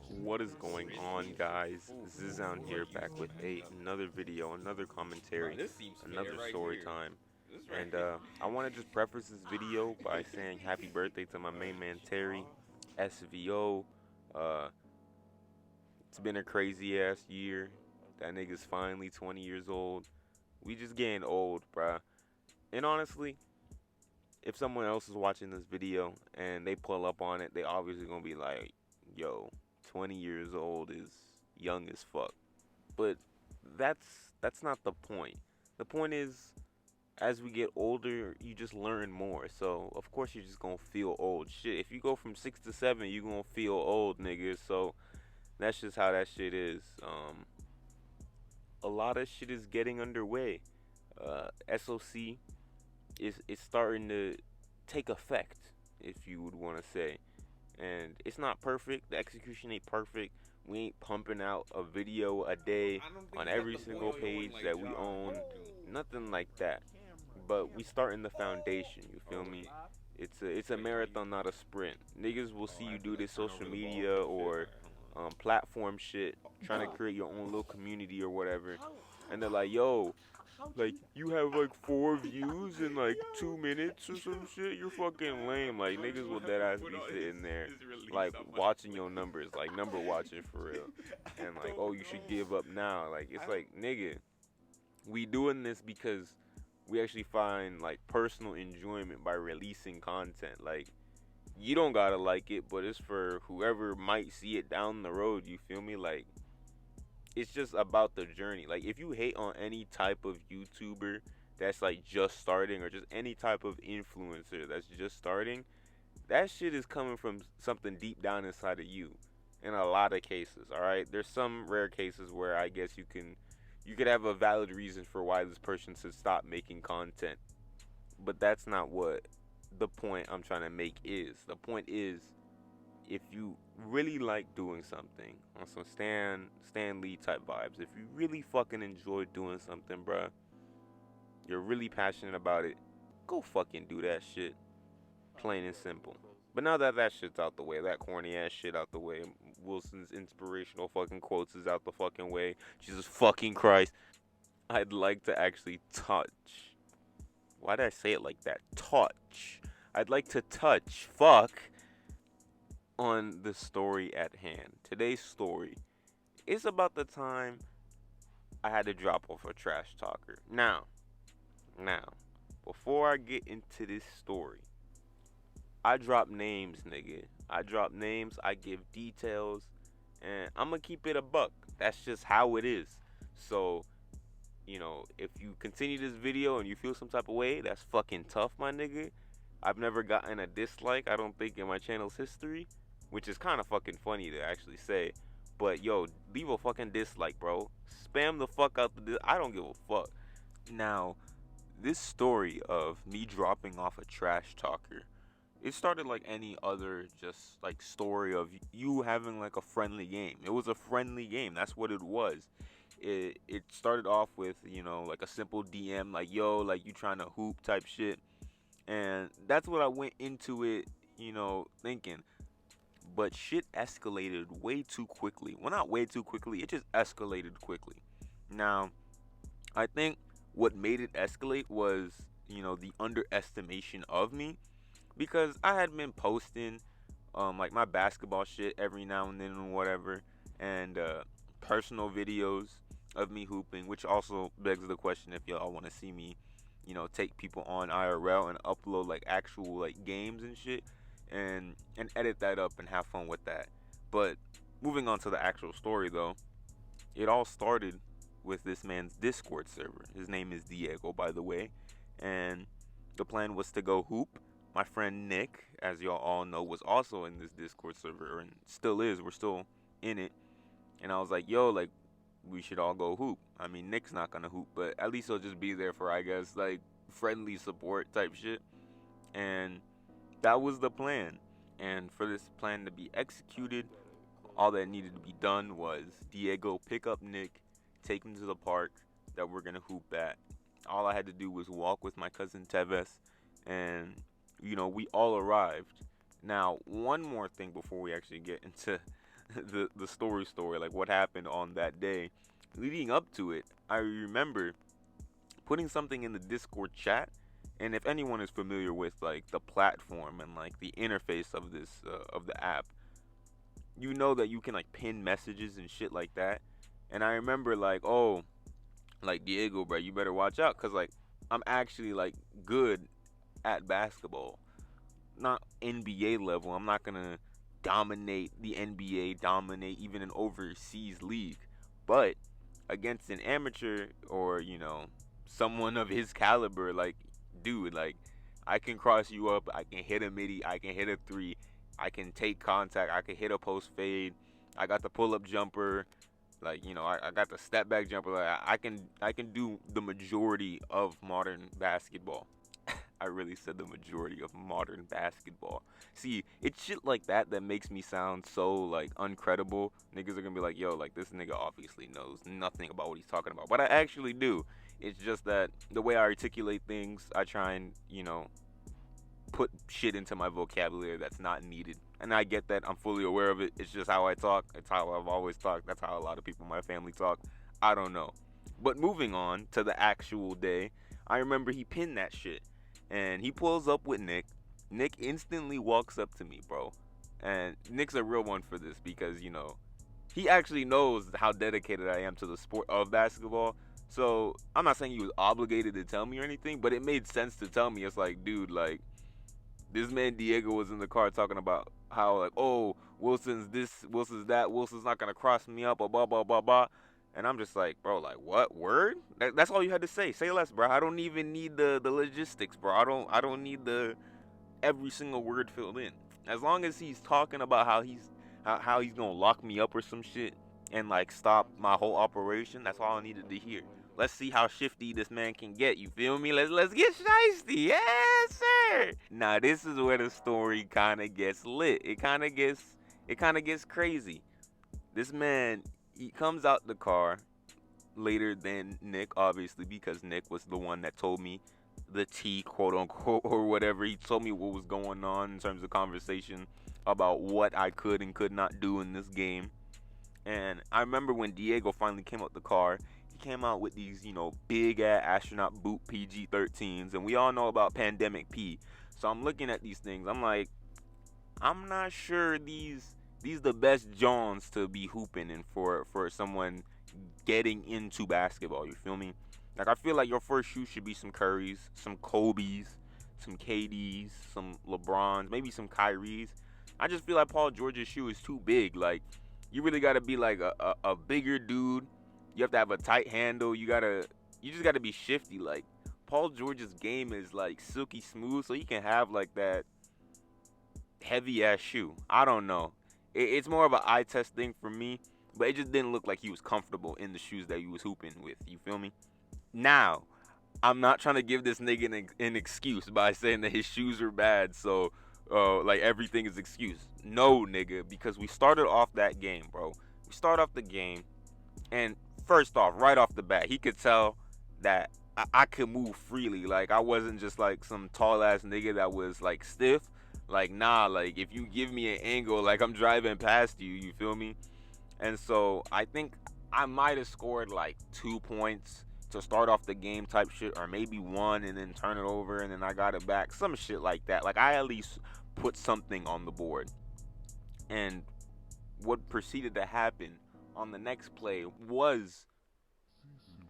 What is going on, guys? Zzzown here, back with another video, another Bro, commentary, this seems fair another right story here. time. This right And here. I want to just preface this video by saying happy birthday to my main man Terry, SVO. Uh, it's been a crazy ass year. That nigga's finally 20 years old. We just getting old, bruh. And honestly, if someone else is watching this video and they pull up on it, they obviously gonna be like, yo, 20 years old is young as fuck. But that's not the point. The point is, as we get older, you just learn more. So of course you're just gonna feel old. Shit, if you go from 6 to 7, you gonna feel old, nigga. So that's just how that shit is. A lot of shit is getting underway. SOC is starting to take effect, if you would want to say. And it's not perfect. The execution ain't perfect. We ain't pumping out a video a day I don't think on you got every the single boing page like that we Ja. own. Nothing like that. But we starting the foundation. You feel me? It's a Wait, can you? marathon, not a sprint. Niggas will see I you have to do like this turn over social the ball media type shit. or Alright, hold on. platform shit, trying to create your own little community or whatever, and they're like, "Yo, like you have like 4 views in like 2 minutes or some shit. You're fucking lame." Like Bro, you niggas will have dead to ass put be on sitting there, his release like on my watching phone. your numbers, like number watching for real, I and like, oh, don't you should know. give up now. Like I it's don't. like, nigga, we doing this because we actually find like personal enjoyment by releasing content. Like you don't gotta like it, but it's for whoever might see it down the road. You feel me? Like it's just about the journey. Like if you hate on any type of YouTuber that's like just starting or just any type of influencer that's just starting, that shit is coming from something deep down inside of you. In a lot of cases, all right? There's some rare cases where I guess you could have a valid reason for why this person should stop making content. But that's not what the point I'm trying to make is. The point is if you really like doing something on some Stan Lee type vibes, if you really fucking enjoy doing something, bruh, you're really passionate about it, go fucking do that shit. Plain and simple. But now that that shit's out the way, that corny ass shit out the way, Wilson's inspirational fucking quotes is out the fucking way, Jesus fucking Christ, I'd like to actually touch. Why did I say it like that? Touch. I'd like to touch. Fuck. On the story at hand. Today's story is about the time I had to drop off a trash talker. Now, before I get into this story, I drop names, nigga. I drop names, I give details, and I'm gonna keep it a buck. That's just how it is. So, if you continue this video and you feel some type of way, that's fucking tough, my nigga. I've never gotten a dislike, I don't think, in my channel's history, which is kind of fucking funny to actually say. But yo, leave a fucking dislike, bro. Spam the fuck out I don't give a fuck. Now, this story of me dropping off a trash talker, it started like any other just like story of you having like a friendly game. It was a friendly game. That's what it was. It started off with, like a simple DM, like, yo, like you trying to hoop type shit. And that's what I went into it, thinking. But shit escalated way too quickly. Well, not way too quickly, it just escalated quickly. Now, I think what made it escalate was, the underestimation of me, because I had been posting like my basketball shit every now and then and whatever, and personal videos of me hooping, which also begs the question if y'all want to see me, take people on IRL and upload like actual like games and shit, and edit that up and have fun with that. But moving on to the actual story though, it all started with this man's Discord server. His name is Diego, by the way, and the plan was to go hoop. My friend Nick, as y'all all know, was also in this Discord server and still is. We're still in it. And I was like, yo, like, we should all go hoop. I mean, Nick's not gonna hoop, but at least he'll just be there for, I guess, like, friendly support type shit. And that was the plan. And for this plan to be executed, all that needed to be done was Diego pick up Nick, take him to the park that we're gonna hoop at. All I had to do was walk with my cousin Teves, and we all arrived. Now, one more thing before we actually get into the story, like what happened on that day. Leading up to it, I remember putting something in the Discord chat, and if anyone is familiar with like the platform and like the interface of this of the app, you know that you can like pin messages and shit like that. And I remember like, oh, like Diego, bro, you better watch out, cause like I'm actually like good at basketball, not NBA level. I'm not gonna dominate the NBA, dominate even an overseas league, but against an amateur or someone of his caliber, like dude, like I can cross you up, I can hit a midi, I can hit a three, I can take contact, I can hit a post fade, I got the pull up jumper, like I got the step back jumper. Like I can do the majority of modern basketball. I really said the majority of modern basketball. See, it's shit like that that makes me sound so like uncredible. Niggas are gonna be like, yo, like this nigga obviously knows nothing about what he's talking about. But I actually do. It's just that the way I articulate things, I try and, put shit into my vocabulary that's not needed. And I get that. I'm fully aware of it. It's just how I talk. It's how I've always talked. That's how a lot of people in my family talk. I don't know. But moving on to the actual day, I remember he pinned that shit. And he pulls up with Nick. Nick instantly walks up to me, bro. And Nick's a real one for this because, he actually knows how dedicated I am to the sport of basketball. So I'm not saying he was obligated to tell me or anything, but it made sense to tell me. It's like, dude, like, this man Diego was in the car talking about how, like, oh, Wilson's this, Wilson's that, Wilson's not gonna cross me up, or blah blah blah blah. And I'm just like, bro, like, what word? That's all you had to say. Say less, bro. I don't even need the logistics, bro. I don't need the every single word filled in. As long as he's talking about how he's gonna lock me up or some shit and like stop my whole operation, that's all I needed to hear. Let's see how shifty this man can get. You feel me? Let's get shiesty. Yes, sir. Now this is where the story kind of gets lit. It kind of gets crazy. This man, he comes out the car later than Nick, obviously, because Nick was the one that told me the tea, quote unquote, or whatever. He told me what was going on in terms of conversation about what I could and could not do in this game. And I remember when Diego finally came out the car, he came out with these, big ass astronaut boot PG-13s, and we all know about Pandemic P. So I'm looking at these things. I'm like, I'm not sure these the best Johns to be hooping in for someone getting into basketball. You feel me? Like I feel like your first shoe should be some Currys, some Kobe's, some KD's, some LeBrons, maybe some Kyrie's. I just feel like Paul George's shoe is too big. Like you really gotta be like a bigger dude. You have to have a tight handle. You just gotta be shifty. Like Paul George's game is like silky smooth, so he can have like that heavy ass shoe. I don't know. It's more of an eye test thing for me, but it just didn't look like he was comfortable in the shoes that he was hooping with. You feel me? Now, I'm not trying to give this nigga an excuse by saying that his shoes are bad, so like everything is excuse. No, nigga, because we started off that game, bro. We start off the game, and first off, right off the bat, he could tell that I could move freely. Like I wasn't just like some tall ass nigga that was like stiff. Like nah, like if you give me an angle, like I'm driving past you. You feel me? And so I think I might have scored like 2 points to start off the game type shit, or maybe one and then turn it over and then I got it back. Some shit like that. Like I at least put something on the board. And what proceeded to happen on the next play was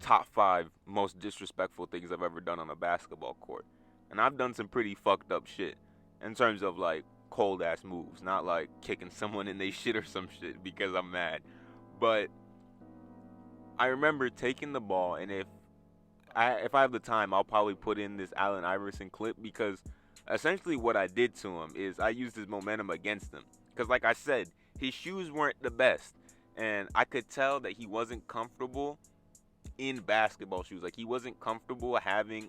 top 5 most disrespectful things I've ever done on a basketball court. And I've done some pretty fucked up shit in terms of like cold ass moves, not like kicking someone in they shit or some shit because I'm mad. But I remember taking the ball, and if I have the time, I'll probably put in this Allen Iverson clip because essentially what I did to him is I used his momentum against him. Because like I said, his shoes weren't the best, and I could tell that he wasn't comfortable in basketball shoes. Like he wasn't comfortable having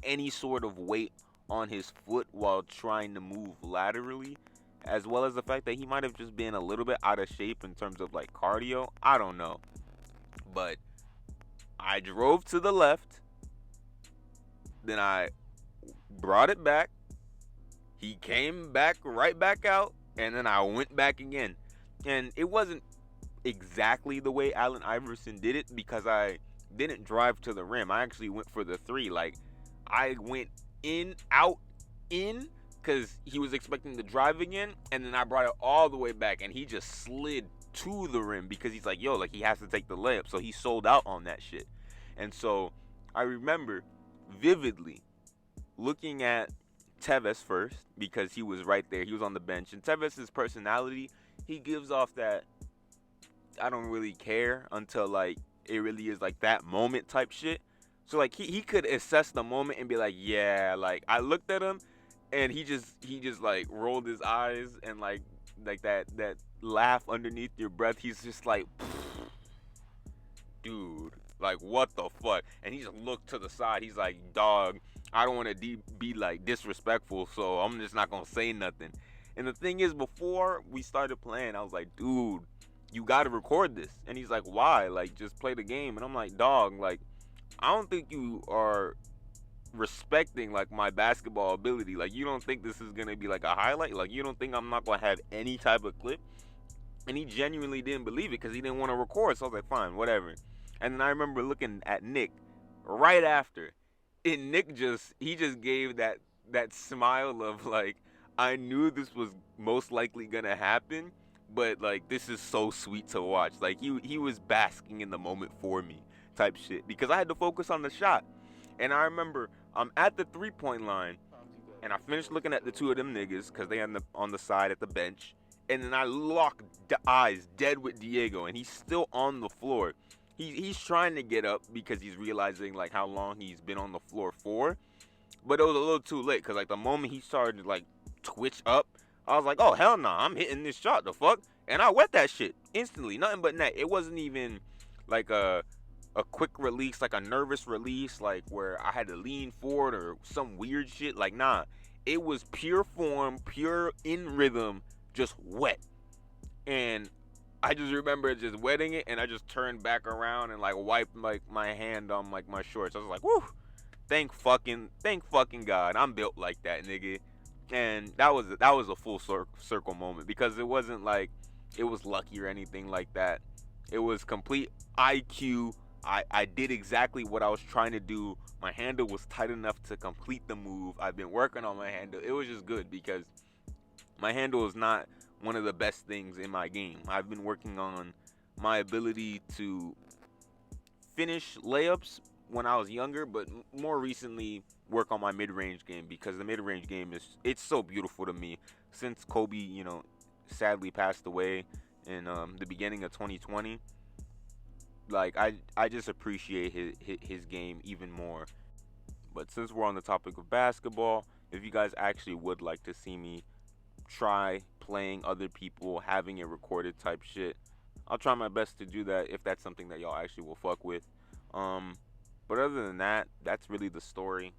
any sort of weight on his foot while trying to move laterally, as well as the fact that he might have just been a little bit out of shape in terms of like cardio. I don't know. But I drove to the left, then I brought it back. He came back right back out, and then I went back again. And it wasn't exactly the way Allen Iverson did it because I didn't drive to the rim. I actually went for the three. Like, I went in, out, in, because he was expecting the drive again, and then I brought it all the way back, and he just slid to the rim because he's like, yo, like, he has to take the layup. So he sold out on that shit. And so I remember vividly looking at Tevez first because he was right there. He was on the bench. And Tevez's personality, he gives off that I don't really care until like it really is like that moment type shit. So like he could assess the moment and be like, yeah, like I looked at him and he just like rolled his eyes and like that laugh underneath your breath. He's just like, dude, like what the fuck? And he just looked to the side. He's like, dog, I don't want to be like disrespectful, so I'm just not gonna say nothing. And the thing is, before we started playing, I was like, dude, you gotta record this. And he's like, why? Like, just play the game. And I'm like, dog, like, I don't think you are respecting like my basketball ability. Like, you don't think this is gonna be like a highlight? Like, you don't think I'm not gonna have any type of clip? And he genuinely didn't believe it because he didn't want to record. So I was like, fine, whatever. And then I remember looking at Nick right after, and Nick just gave that smile of like, I knew this was most likely gonna happen, but like this is so sweet to watch. Like he was basking in the moment for me type shit because I had to focus on the shot. And I remember I'm at the 3-point line and I finished looking at the two of them niggas because they on the side at the bench. And then I lock eyes dead with Diego, and he's still on the floor. He's trying to get up because he's realizing like how long he's been on the floor for. But it was a little too late because like the moment he started to like twitch up, I was like, oh hell no, I'm hitting this shot, the fuck, and I wet that shit instantly, nothing but net. It wasn't even like a quick release, like a nervous release, like where I had to lean forward or some weird shit. Like nah, it was pure form, pure in rhythm, just wet. And I just remember just wetting it, and I just turned back around and like wiped like my hand on like my shorts. I was like, whoo, thank fucking God, I'm built like that, nigga. And that was a full circle moment because it wasn't like it was lucky or anything like that. It was complete IQ. I did exactly what I was trying to do. My handle was tight enough to complete the move. I've been working on my handle. It was just good because my handle is not one of the best things in my game. I've been working on my ability to finish layups when I was younger, but more recently work on my mid-range game because the mid-range game it's so beautiful to me. Since Kobe, sadly passed away in the beginning of 2020, like I just appreciate his game even more. But since we're on the topic of basketball, if you guys actually would like to see me try playing other people, having it recorded type shit, I'll try my best to do that if that's something that y'all actually will fuck with. But other than that, that's really the story.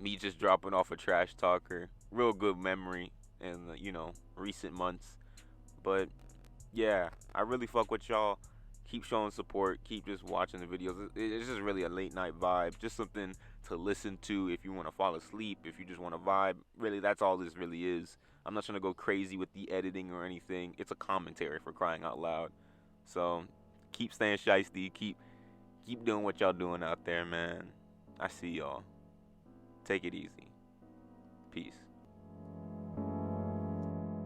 Me just dropping off a trash talker. Real good memory in the, recent months. But yeah, I really fuck with y'all. Keep showing support. Keep just watching the videos. It's just really a late night vibe. Just something to listen to if you want to fall asleep. If you just want to vibe. Really, that's all this really is. I'm not trying to go crazy with the editing or anything. It's a commentary for crying out loud. So keep staying shiesty. Keep doing what y'all doing out there, man. I see y'all. Take it easy. Peace.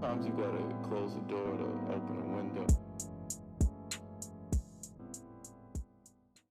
Sometimes you gotta close the door to open the window.